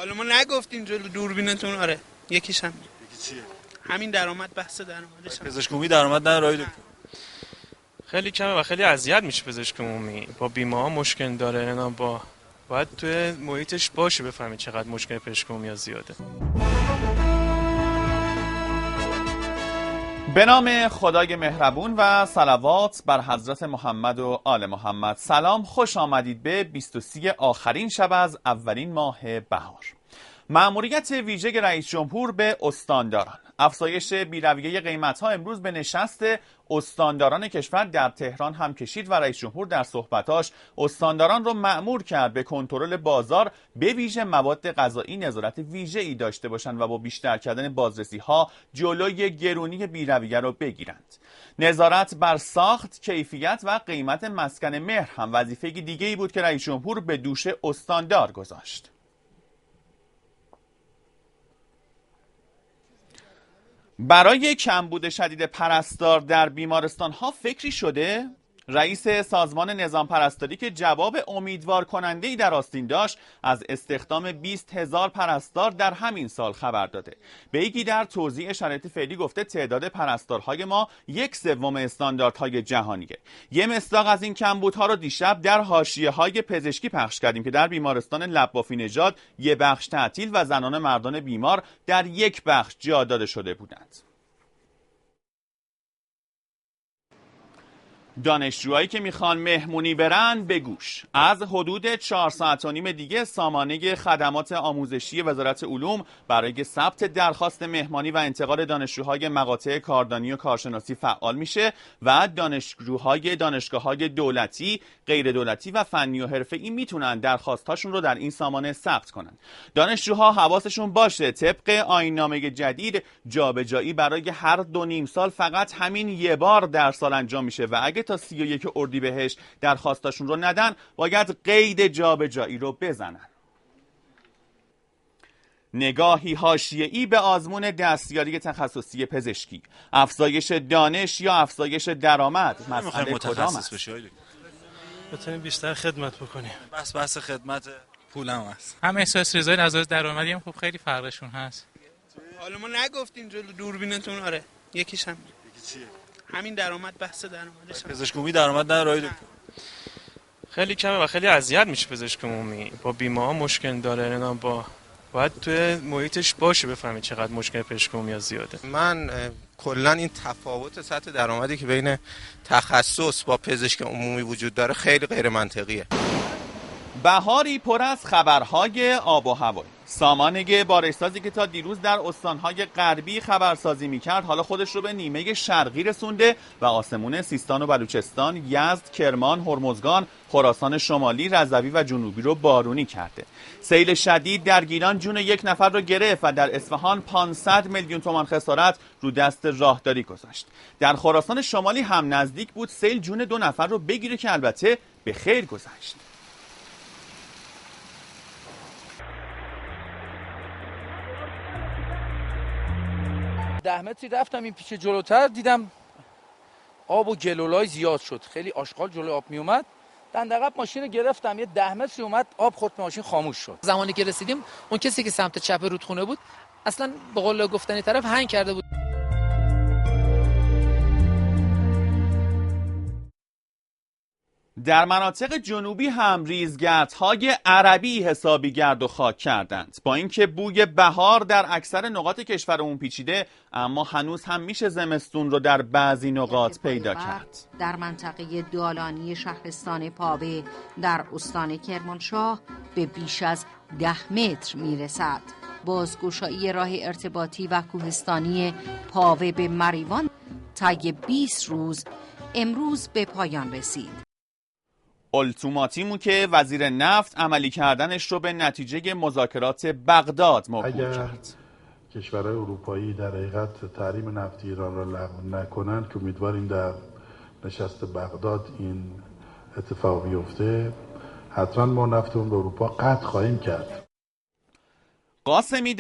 حالا ما نگفتین جلو دوربینتون؟ آره یکیش هم. یکی چیه؟ همین درآمد، بحث درآمدش. پزشک عمومی درآمد نداره دکتر. خیلی کمه و خیلی اذیت میشه پزشک عمومی. با بیمه ها مشکل داره، اینا باید توی محیطش باشه بفهمید چقدر مشکل پزشک عمومی زیاده. به نام خدای مهربون و صلوات بر حضرت محمد و آل محمد. سلام، خوش آمدید به 23 آخرین شب از اولین ماه بهار. مأموریت ویژه رئیس جمهور به استانداران. افزایش بی‌رویه قیمت‌ها امروز به نشست استانداران کشور در تهران هم کشید و رئیس جمهور در صحبتاش استانداران رو مأمور کرد به کنترل بازار، به ویژه مواد غذایی نظارت ویژه‌ای داشته باشند و با بیشتر کردن بازرسی‌ها جلوی گرونی بی‌رویه رو بگیرند. نظارت بر ساخت، کیفیت و قیمت مسکن مهر هم وظیفه دیگه‌ای بود که رئیس جمهور به دوش استاندار گذاشت. برای کمبود شدید پرستار در بیمارستان‌ها فکری شده؟ رئیس سازمان نظام پرستاری که جواب امیدوار کننده‌ای در آستین داشت، از استخدام 20,000 پرستار در همین سال خبر داده. بیگی در توضیح شرایط فعلی گفته تعداد پرستارهای ما 1/3 استانداردهای جهانیه. یه مصداق از این کمبودها رو دیشب در حاشیه‌های پزشکی پخش کردیم که در بیمارستان لبافی نژاد یه بخش تعطیل و زنان مردان بیمار در یک بخش جا داده شده بودند. دانشجوهایی که میخوان مهمونی برن به گوش. از حدود 4 ساعت و نیم دیگه سامانه خدمات آموزشی وزارت علوم برای ثبت درخواست مهمانی و انتقال دانشجوهای مقاطع کاردانی و کارشناسی فعال میشه و دانشجوهای دانشگاه‌های دولتی، غیر دولتی و فنی و حرفه‌ای میتونن درخواستاشون رو در این سامانه ثبت کنن. دانشجوها حواسشون باشه طبق آیین‌نامه جدید جابجایی برای هر 2.5 سال فقط همین یه بار در سال انجام میشه و اگه تا 31 اردیبهشت درخواستاشون رو ندن باید قید جابجایی رو بزنن. نگاهی حاشیه‌ای به آزمون دستیاری تخصصی پزشکی. افزایش دانش یا افزایش درآمد، مسئله کدام است؟ بتونیم بیشتر خدمت بکنیم. بس خدمت پولم هست. هم احساس رضایی از درآمدی هم خب خیلی فرقشون هست. حالا ما نگفتین جلو دوربینتون؟ آره یکیش هم. یکی چیه؟ همین درآمد، بحث درآمدش. پزشک عمومی درآمد نداره دکتر. خیلی کمه و خیلی اذیت میشه پزشک عمومی. با بیمه ها مشکل داره، اینا باید توی محیطش باشه بفهمید چقدر مشکل پزشک عمومی زیاده. من کلا این تفاوت سطح درآمدی که بین تخصص با پزشک عمومی وجود داره خیلی غیر منطقیه. بهاری پر از خبرهای آب و هوایی. سامانه بارش‌سازی که تا دیروز در استانهای غربی خبرسازی می‌کرد حالا خودش رو به نیمه شرقی رسونده و آسمون سیستان و بلوچستان، یزد، کرمان، هرمزگان، خراسان شمالی، رضوی و جنوبی رو بارونی کرده. سیل شدید در گیلان جون یک نفر رو گرفت و در اصفهان 500 میلیون تومان خسارت رو دست راهداری گذاشت. در خراسان شمالی هم نزدیک بود سیل جون 2 نفر رو بگیره که البته به خیر گذشت. 10 متری رفتم این پیچ جلوتر دیدم آب و گلولای زیاد شد، خیلی آشغال جلوی آب می اومد. دندقب ماشین گرفتم، یه 10 متری اومد آب خورد به ماشین، خاموش شد. زمانی که رسیدیم اون کسی که سمت چپ رودخونه بود اصلا به قول گفتنی طرف هنگ کرده بود. در مناطق جنوبی هم ریزگردهای عربی حسابی گرد و خاک کردند. با اینکه بوی بهار در اکثر نقاط کشورمون پیچیده، اما هنوز هم میشه زمستون رو در بعضی نقاط پیدا کرد. در منطقه دالانی شهرستان پاوه در استان کرمانشاه به بیش از 10 متر میرسد. بازگشایی راه ارتباطی و کوهستانی پاوه به مریوان طی 20 روز امروز به پایان رسید. اولتیماتومی که وزیر نفت عملی کردنش رو به نتیجه مذاکرات بغداد موکول کرد. کشورهای اروپایی در حقیقت تحریم نفت ایران را لغو نکنند که امیدواریم در نشست بغداد این اتفاق بیفته، حتما ما نفتمون به اروپا قطع خواهیم کرد. قاسمی